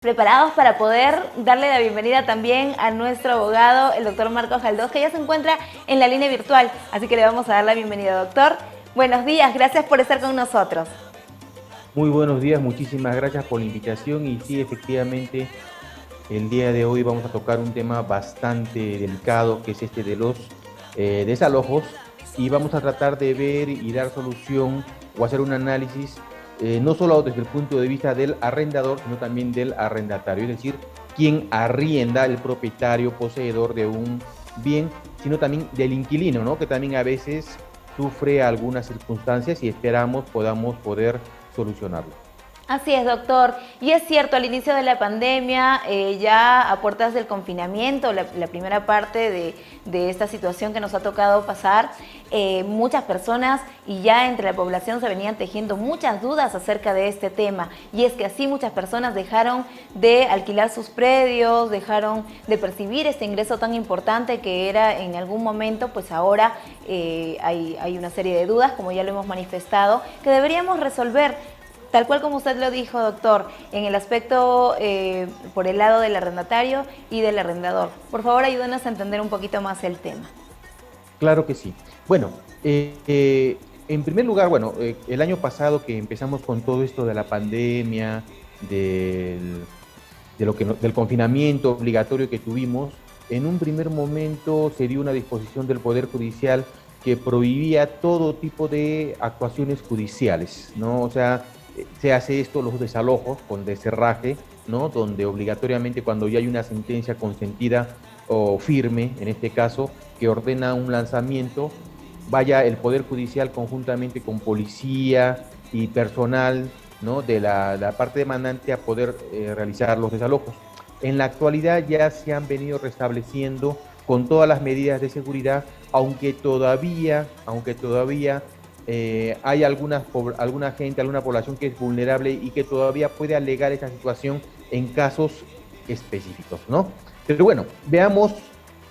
Preparados para poder darle la bienvenida también a nuestro abogado, el doctor Marcos Galdós, que ya se encuentra en la línea virtual. Así que le vamos a dar la bienvenida, doctor. Buenos días, gracias por estar con nosotros. Muy buenos días, muchísimas gracias por la invitación y sí, efectivamente, el día de hoy vamos a tocar un tema bastante delicado, que es este de los desalojos, y vamos a tratar de ver y dar solución o hacer un análisis no solo desde el punto de vista del arrendador, sino también del arrendatario, es decir, quién arrienda, el propietario, poseedor de un bien, sino también del inquilino, ¿no? Que también a veces sufre algunas circunstancias y esperamos podamos poder solucionarlo. Así es, doctor. Y es cierto, al inicio de la pandemia, ya a puertas del confinamiento, la primera parte de esta situación que nos ha tocado pasar, muchas personas y ya entre la población se venían tejiendo muchas dudas acerca de este tema. Y es que así muchas personas dejaron de alquilar sus predios, dejaron de percibir este ingreso tan importante que era en algún momento, pues ahora hay una serie de dudas, como ya lo hemos manifestado, que deberíamos resolver. Tal cual como usted lo dijo, doctor, en el aspecto por el lado del arrendatario y del arrendador. Por favor, ayúdenos a entender un poquito más el tema. Claro que sí. Bueno, en primer lugar, bueno, el año pasado que empezamos con todo esto de la pandemia, del, del confinamiento obligatorio que tuvimos, en un primer momento se dio una disposición del Poder Judicial que prohibía todo tipo de actuaciones judiciales, ¿no? O sea, se hace esto, los desalojos con deserraje, ¿no? Donde obligatoriamente cuando ya hay una sentencia consentida o firme, en este caso, que ordena un lanzamiento, vaya el Poder Judicial conjuntamente con policía y personal, ¿no? De la parte demandante a poder realizar los desalojos. En la actualidad ya se han venido restableciendo con todas las medidas de seguridad, aunque todavía hay alguna gente, alguna población que es vulnerable y que todavía puede alegar esta situación en casos específicos, ¿no? Pero bueno, veamos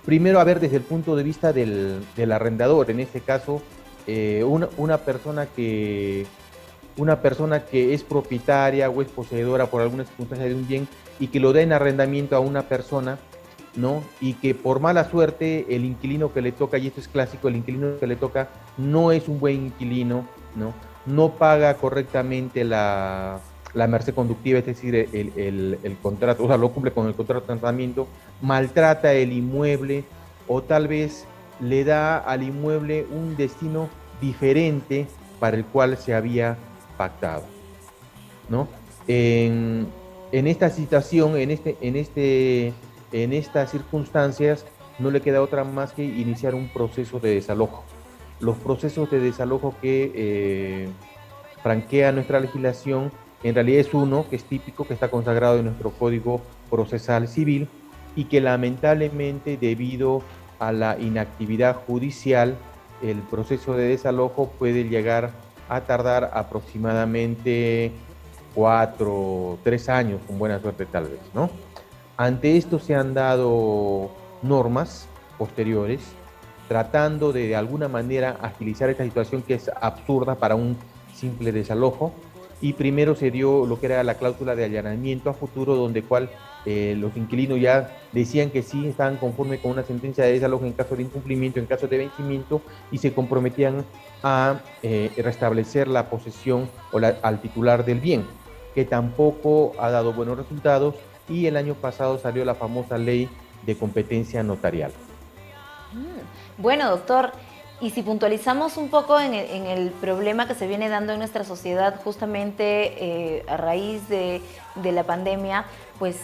primero a ver desde el punto de vista del arrendador, en este caso, una persona que es propietaria o es poseedora por alguna circunstancia de un bien y que lo da en arrendamiento a una persona, ¿no? Y que por mala suerte el inquilino que le toca, y esto es clásico, el inquilino que le toca no es un buen inquilino, ¿no? No paga correctamente la merced conductiva, es decir, el contrato, o sea, lo cumple con el contrato de arrendamiento, maltrata el inmueble o tal vez le da al inmueble un destino diferente para el cual se había pactado, ¿no? En, en esta situación, en estas circunstancias, no le queda otra más que iniciar un proceso de desalojo. Los procesos de desalojo que franquea nuestra legislación, en realidad es uno que es típico, que está consagrado en nuestro Código Procesal Civil y que lamentablemente debido a la inactividad judicial, el proceso de desalojo puede llegar a tardar aproximadamente 3 años, con buena suerte tal vez, ¿no? Ante esto se han dado normas posteriores tratando de alguna manera agilizar esta situación que es absurda para un simple desalojo. Y primero se dio lo que era la cláusula de allanamiento a futuro, donde cual los inquilinos ya decían que sí estaban conformes con una sentencia de desalojo en caso de incumplimiento, en caso de vencimiento, y se comprometían a restablecer la posesión al titular del bien, que tampoco ha dado buenos resultados, y el año pasado salió la famosa ley de competencia notarial. Bueno, doctor, y si puntualizamos un poco en el problema que se viene dando en nuestra sociedad justamente a raíz de la pandemia, pues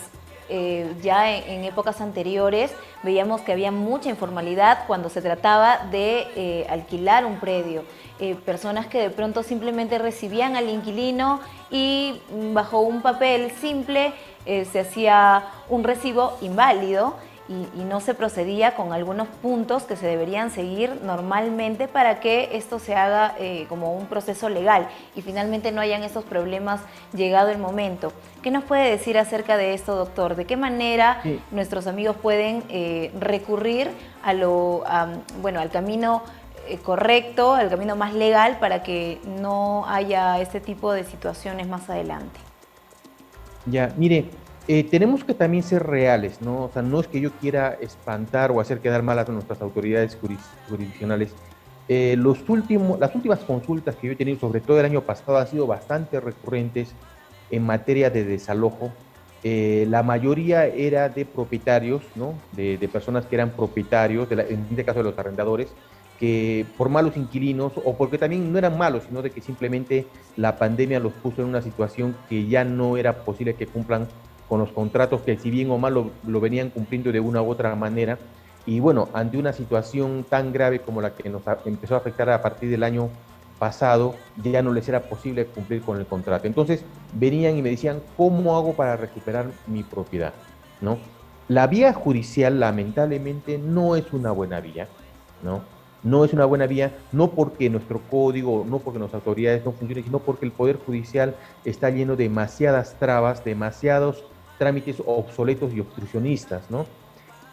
ya en épocas anteriores veíamos que había mucha informalidad cuando se trataba de alquilar un predio. Personas que de pronto simplemente recibían al inquilino y bajo un papel simple se hacía un recibo inválido y no se procedía con algunos puntos que se deberían seguir normalmente para que esto se haga como un proceso legal y finalmente no hayan estos problemas llegado el momento. ¿Qué nos puede decir acerca de esto, doctor? ¿De qué manera Sí, nuestros amigos pueden recurrir bueno, al camino correcto, al camino más legal para que no haya este tipo de situaciones más adelante? ya, mire. Tenemos que también ser reales, ¿no? O sea, no es que yo quiera espantar o hacer quedar mal a nuestras autoridades jurisdiccionales. Las últimas consultas que yo he tenido, sobre todo el año pasado, han sido bastante recurrentes en materia de desalojo. La mayoría era de propietarios, ¿no? De personas que eran propietarios, en este caso de los arrendadores, que por malos inquilinos o porque también no eran malos, sino de que simplemente la pandemia los puso en una situación que ya no era posible que cumplan con los contratos que si bien o mal lo venían cumpliendo de una u otra manera. Y bueno, ante una situación tan grave como la que empezó a afectar a partir del año pasado, ya no les era posible cumplir con el contrato. Entonces venían y me decían, ¿cómo hago para recuperar mi propiedad? ¿No? La vía judicial lamentablemente no es una buena vía, ¿no? No es una buena vía, no porque nuestro código, no porque nuestras autoridades no funcionen, sino porque el Poder Judicial está lleno de demasiadas trabas, demasiados trámites obsoletos y obstruccionistas, ¿no?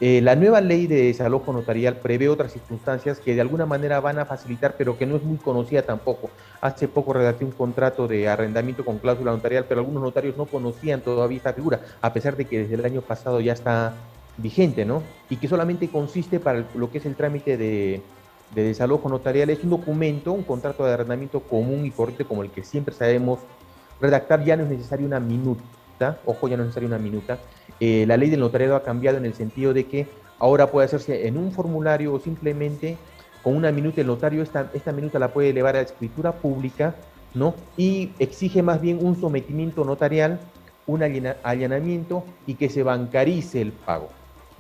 La nueva ley de desalojo notarial prevé otras circunstancias que de alguna manera van a facilitar, pero que no es muy conocida tampoco. Hace poco redacté un contrato de arrendamiento con cláusula notarial, pero algunos notarios no conocían todavía esta figura, a pesar de que desde el año pasado ya está vigente, ¿no? Y que solamente consiste para lo que es el trámite de desalojo notarial, es un documento, un contrato de arrendamiento común y corriente como el que siempre sabemos redactar, ya no es necesario una minuta, ojo, ya no es necesario una minuta. La ley del notariado ha cambiado en el sentido de que ahora puede hacerse en un formulario o simplemente con una minuta el notario, esta minuta la puede elevar a escritura pública, ¿no? Y exige más bien un sometimiento notarial, un allanamiento y que se bancarice el pago.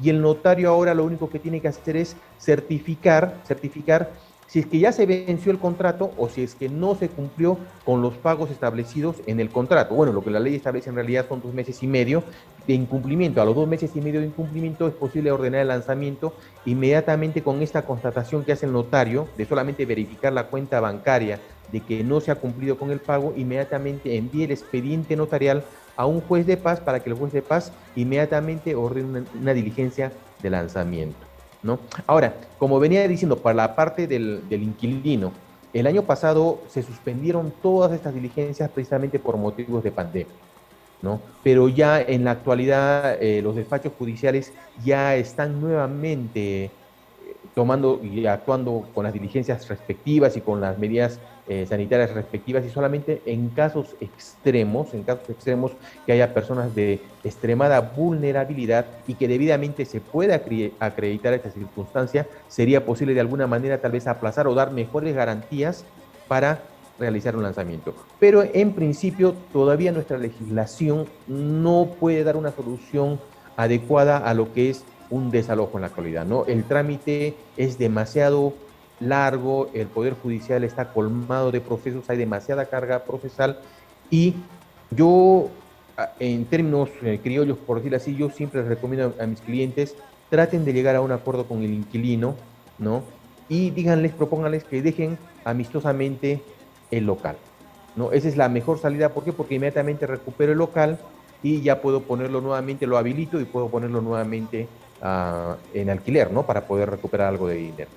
Y el notario ahora lo único que tiene que hacer es certificar si es que ya se venció el contrato o si es que no se cumplió con los pagos establecidos en el contrato. Bueno, lo que la ley establece en realidad son 2 meses y medio de incumplimiento. A los 2 meses y medio de incumplimiento es posible ordenar el lanzamiento inmediatamente con esta constatación que hace el notario de solamente verificar la cuenta bancaria de que no se ha cumplido con el pago, inmediatamente envíe el expediente notarial a un juez de paz para que el juez de paz inmediatamente ordene una diligencia de lanzamiento, ¿no? Ahora, como venía diciendo, para la parte del inquilino, el año pasado se suspendieron todas estas diligencias precisamente por motivos de pandemia, ¿no? Pero ya en la actualidad los despachos judiciales ya están nuevamente tomando y actuando con las diligencias respectivas y con las medidas sanitarias respectivas, y solamente en casos extremos que haya personas de extremada vulnerabilidad y que debidamente se pueda acreditar esta circunstancia, sería posible de alguna manera tal vez aplazar o dar mejores garantías para realizar un lanzamiento. Pero en principio todavía nuestra legislación no puede dar una solución adecuada a lo que es un desalojo en la actualidad, ¿no? El trámite es demasiado largo, el Poder Judicial está colmado de procesos, hay demasiada carga procesal y yo, en términos criollos, por decirlo así, yo siempre les recomiendo a mis clientes, traten de llegar a un acuerdo con el inquilino, ¿no? Y díganles, propónganles que dejen amistosamente el local, ¿no? Esa es la mejor salida, ¿por qué? Porque inmediatamente recupero el local y ya puedo ponerlo nuevamente, lo habilito y puedo ponerlo nuevamente en alquiler, ¿no? Para poder recuperar algo de dinero.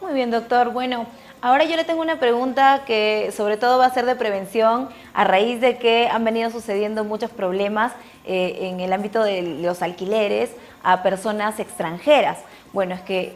Muy bien, doctor. Bueno, ahora yo le tengo una pregunta que sobre todo va a ser de prevención a raíz de que han venido sucediendo muchos problemas en el ámbito de los alquileres a personas extranjeras. Bueno, es que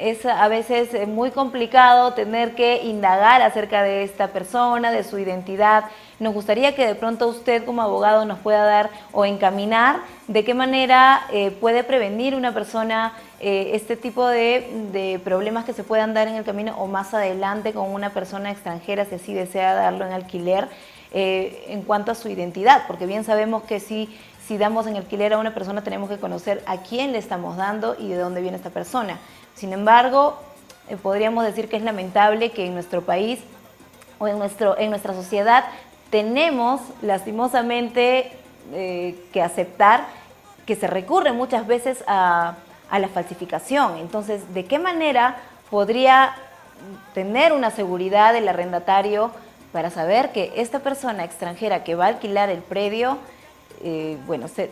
es a veces muy complicado tener que indagar acerca de esta persona, de su identidad. Nos gustaría que de pronto usted como abogado nos pueda dar o encaminar de qué manera puede prevenir una persona este tipo de problemas que se puedan dar en el camino o más adelante con una persona extranjera si así desea darlo en alquiler en cuanto a su identidad, porque bien sabemos que si damos en alquiler a una persona tenemos que conocer a quién le estamos dando y de dónde viene esta persona. Sin embargo, podríamos decir que es lamentable que en nuestro país o en nuestra sociedad tenemos lastimosamente que aceptar que se recurre muchas veces a la falsificación. Entonces, ¿de qué manera podría tener una seguridad el arrendatario para saber que esta persona extranjera que va a alquilar el predio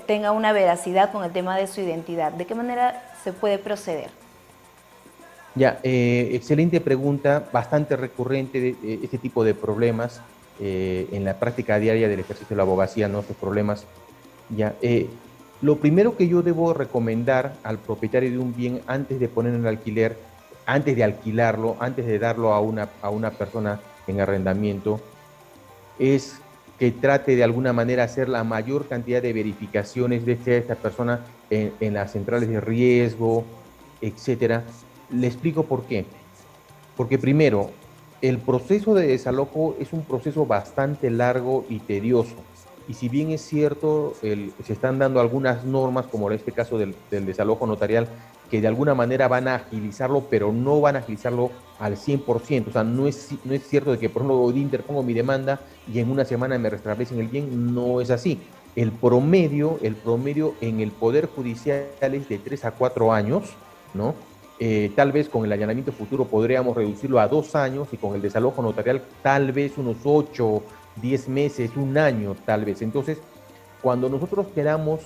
tenga una veracidad con el tema de su identidad? ¿De qué manera se puede proceder? Ya, excelente pregunta, bastante recurrente este tipo de problemas en la práctica diaria del ejercicio de la abogacía, ¿no? Estos problemas Ya, lo primero que yo debo recomendar al propietario de un bien antes de poner en alquiler, antes de alquilarlo, antes de darlo a una persona en arrendamiento, es que trate de alguna manera hacer la mayor cantidad de verificaciones de esta persona en las centrales de riesgo, etcétera. Le explico por qué. Porque primero, el proceso de desalojo es un proceso bastante largo y tedioso. Y si bien es cierto, se están dando algunas normas, como en este caso del desalojo notarial, que de alguna manera van a agilizarlo, pero no van a agilizarlo al 100%. O sea, no es cierto de que, por ejemplo, hoy interpongo mi demanda y en una semana me restablecen el bien. No es así. El promedio en el Poder Judicial es de 3 a 4 años, ¿no? Tal vez con el allanamiento futuro podríamos reducirlo a 2 años y con el desalojo notarial tal vez unos 8, 10 meses, un año tal vez. Entonces, cuando nosotros queramos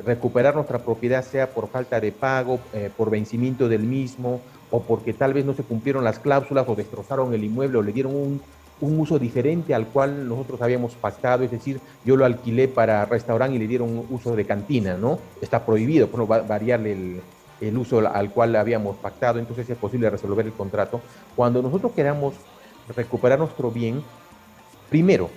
recuperar nuestra propiedad, sea por falta de pago, por vencimiento del mismo, o porque tal vez no se cumplieron las cláusulas o destrozaron el inmueble o le dieron un uso diferente al cual nosotros habíamos pactado, es decir, yo lo alquilé para restaurante y le dieron un uso de cantina, ¿no? Está prohibido, por ejemplo, variarle el uso al cual habíamos pactado, entonces es posible resolver el contrato. Cuando nosotros queramos recuperar nuestro bien, primero,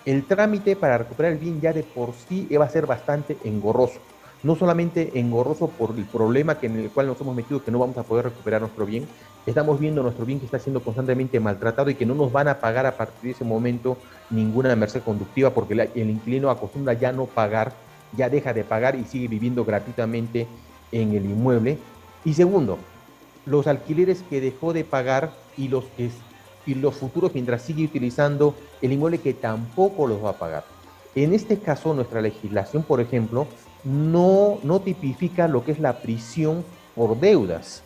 el trámite para recuperar el bien ya de por sí va a ser bastante engorroso. No solamente engorroso por el problema en el cual nos hemos metido, que no vamos a poder recuperar nuestro bien, estamos viendo nuestro bien que está siendo constantemente maltratado y que no nos van a pagar a partir de ese momento ninguna merced conductiva porque el inquilino acostumbra ya no pagar, ya deja de pagar y sigue viviendo gratuitamente en el inmueble. Y segundo, los alquileres que dejó de pagar y los futuros mientras sigue utilizando el inmueble que tampoco los va a pagar. En este caso, nuestra legislación, por ejemplo, no tipifica lo que es la prisión por deudas.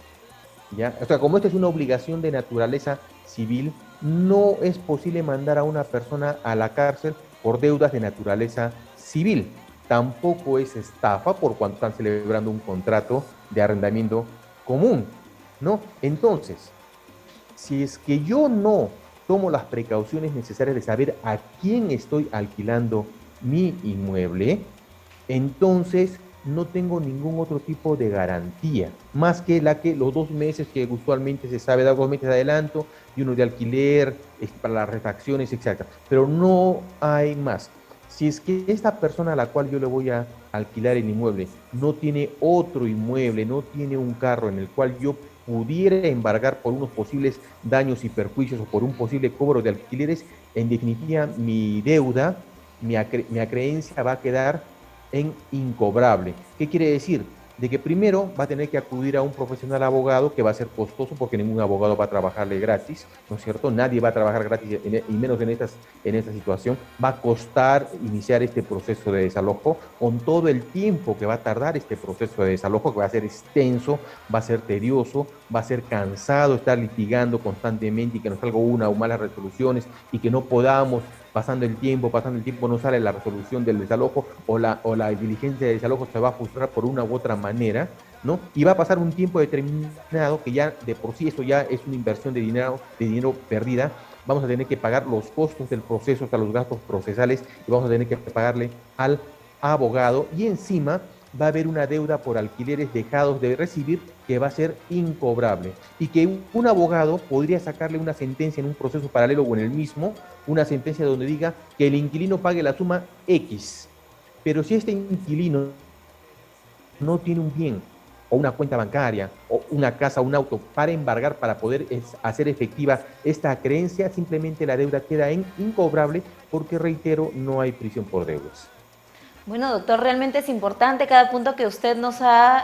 ¿Ya? O sea, como esta es una obligación de naturaleza civil, no es posible mandar a una persona a la cárcel por deudas de naturaleza civil. Tampoco es estafa por cuanto están celebrando un contrato de arrendamiento común, ¿no? Entonces, si es que yo no tomo las precauciones necesarias de saber a quién estoy alquilando mi inmueble, entonces no tengo ningún otro tipo de garantía, más que la que los 2 meses que usualmente se sabe dar 2 meses de adelanto y uno de alquiler para las refacciones, etc. Pero no hay más. Si es que esta persona a la cual yo le voy a alquilar el inmueble no tiene otro inmueble, no tiene un carro en el cual yo pudiera embargar por unos posibles daños y perjuicios o por un posible cobro de alquileres, en definitiva mi deuda, mi acreencia va a quedar en incobrable. ¿Qué quiere decir? De que primero va a tener que acudir a un profesional abogado que va a ser costoso porque ningún abogado va a trabajarle gratis, ¿no es cierto? Nadie va a trabajar gratis y menos en esta situación. Va a costar iniciar este proceso de desalojo con todo el tiempo que va a tardar este proceso de desalojo, que va a ser extenso, va a ser tedioso, va a ser cansado estar litigando constantemente y que nos salga una o malas resoluciones y que no podamos pasando el tiempo no sale la resolución del desalojo o la diligencia de desalojo se va a frustrar por una u otra manera, ¿no? Y va a pasar un tiempo determinado que ya de por sí esto ya es una inversión de dinero perdida. Vamos a tener que pagar los costos del proceso, hasta los gastos procesales, y vamos a tener que pagarle al abogado y encima va a haber una deuda por alquileres dejados de recibir que va a ser incobrable y que un abogado podría sacarle una sentencia en un proceso paralelo o en el mismo, una sentencia donde diga que el inquilino pague la suma X. Pero si este inquilino no tiene un bien o una cuenta bancaria o una casa o un auto para embargar, para poder hacer efectiva esta creencia, simplemente la deuda queda en incobrable porque, reitero, no hay prisión por deudas. Bueno, doctor, realmente es importante cada punto que usted nos ha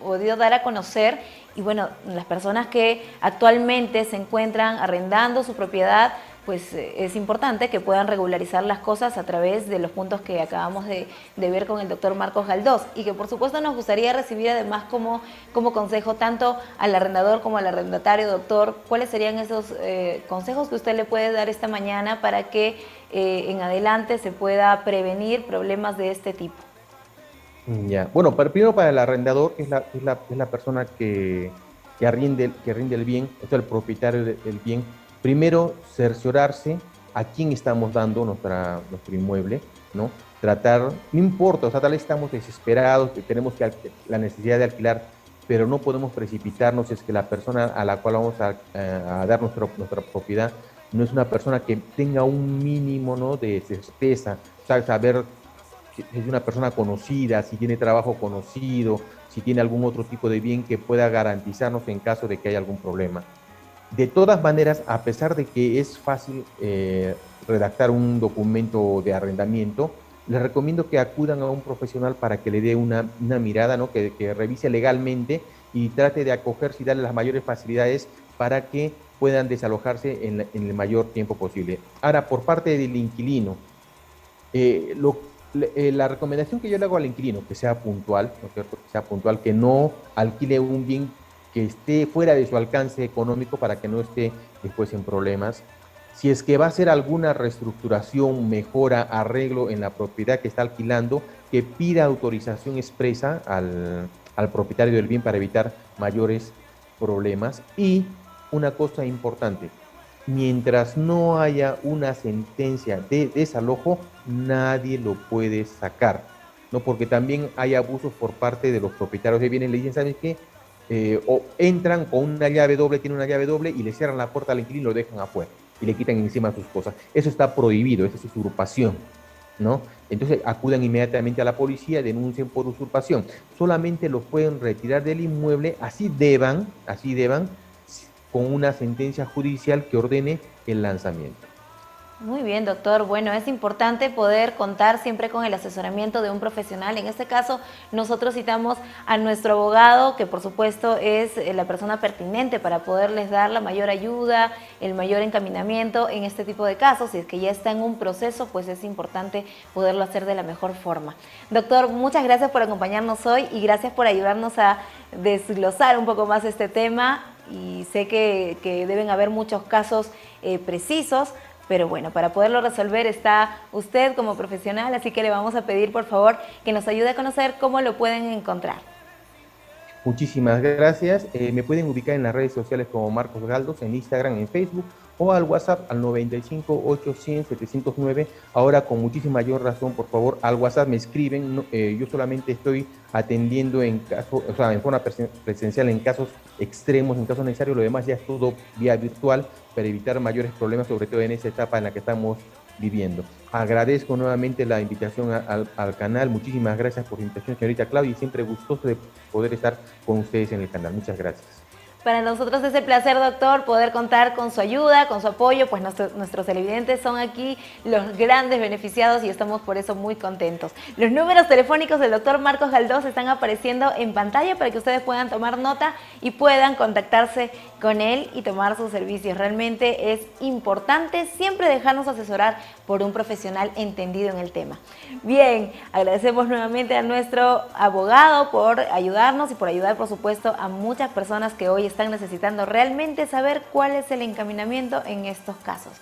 podido dar a conocer y bueno, las personas que actualmente se encuentran arrendando su propiedad, pues es importante que puedan regularizar las cosas a través de los puntos que acabamos de ver con el doctor Marcos Galdós y que por supuesto nos gustaría recibir además como consejo tanto al arrendador como al arrendatario, doctor, ¿cuáles serían esos consejos que usted le puede dar esta mañana para que en adelante se pueda prevenir problemas de este tipo? Ya. Bueno, primero para el arrendador, que es la persona que rinde el bien, o sea, el propietario del bien, primero cerciorarse a quién estamos dando nuestro inmueble, ¿no? Tratar, no importa, o sea, tal vez estamos desesperados, que tenemos la necesidad de alquilar, pero no podemos precipitarnos si es que la persona a la cual vamos a dar nuestra propiedad no es una persona que tenga un mínimo, ¿no?, de certeza, o sea, saber si es una persona conocida, si tiene trabajo conocido, si tiene algún otro tipo de bien que pueda garantizarnos en caso de que haya algún problema. De todas maneras, a pesar de que es fácil redactar un documento de arrendamiento, les recomiendo que acudan a un profesional para que le dé una mirada, ¿no?, que revise legalmente y trate de acogerse y darle las mayores facilidades para que puedan desalojarse en el mayor tiempo posible. Ahora, por parte del inquilino, eh, lo, la recomendación que yo le hago al inquilino, que sea puntual, ¿no es cierto?, que sea puntual, que no alquile un bien que esté fuera de su alcance económico para que no esté después en problemas. Si es que va a hacer alguna reestructuración, mejora, arreglo en la propiedad que está alquilando, que pida autorización expresa al propietario del bien para evitar mayores problemas. Y una cosa importante, mientras no haya una sentencia de desalojo, nadie lo puede sacar, ¿no? Porque también hay abusos por parte de los propietarios de bienes. Le dicen, ¿sabes qué? O entran con una llave doble, tienen una llave doble y le cierran la puerta al inquilino y lo dejan afuera y le quitan encima sus cosas. Eso está prohibido, eso es usurpación, ¿no? Entonces acudan inmediatamente a la policía, denuncien por usurpación. Solamente los pueden retirar del inmueble, así deban, con una sentencia judicial que ordene el lanzamiento. Muy bien, doctor. Bueno, es importante poder contar siempre con el asesoramiento de un profesional. En este caso, nosotros citamos a nuestro abogado, que por supuesto es la persona pertinente para poderles dar la mayor ayuda, el mayor encaminamiento en este tipo de casos. Si es que ya está en un proceso, pues es importante poderlo hacer de la mejor forma. Doctor, muchas gracias por acompañarnos hoy y gracias por ayudarnos a desglosar un poco más este tema. Y sé que deben haber muchos casos precisos. Pero bueno, para poderlo resolver está usted como profesional, así que le vamos a pedir por favor que nos ayude a conocer cómo lo pueden encontrar. Muchísimas gracias. Me pueden ubicar en las redes sociales como Marcos Galdos, en Instagram, en Facebook, o al WhatsApp al 95 800 709. Ahora, con muchísima mayor razón, por favor, al WhatsApp me escriben. Yo solamente estoy atendiendo en caso, o sea, en forma presencial en casos extremos, en casos necesarios. Lo demás ya es todo vía virtual para evitar mayores problemas, sobre todo en esta etapa en la que estamos viviendo. Agradezco nuevamente la invitación al canal. Muchísimas gracias por la invitación, señorita Claudia, y siempre gustoso de poder estar con ustedes en el canal. Muchas gracias. Para nosotros es el placer, doctor, poder contar con su ayuda, con su apoyo, pues nuestros televidentes son aquí los grandes beneficiados y estamos por eso muy contentos. Los números telefónicos del doctor Marcos Galdós están apareciendo en pantalla para que ustedes puedan tomar nota y puedan contactarse con él y tomar sus servicios. Realmente es importante siempre dejarnos asesorar por un profesional entendido en el tema. Bien, agradecemos nuevamente a nuestro abogado por ayudarnos y por ayudar, por supuesto, a muchas personas que hoy están necesitando realmente saber cuál es el encaminamiento en estos casos.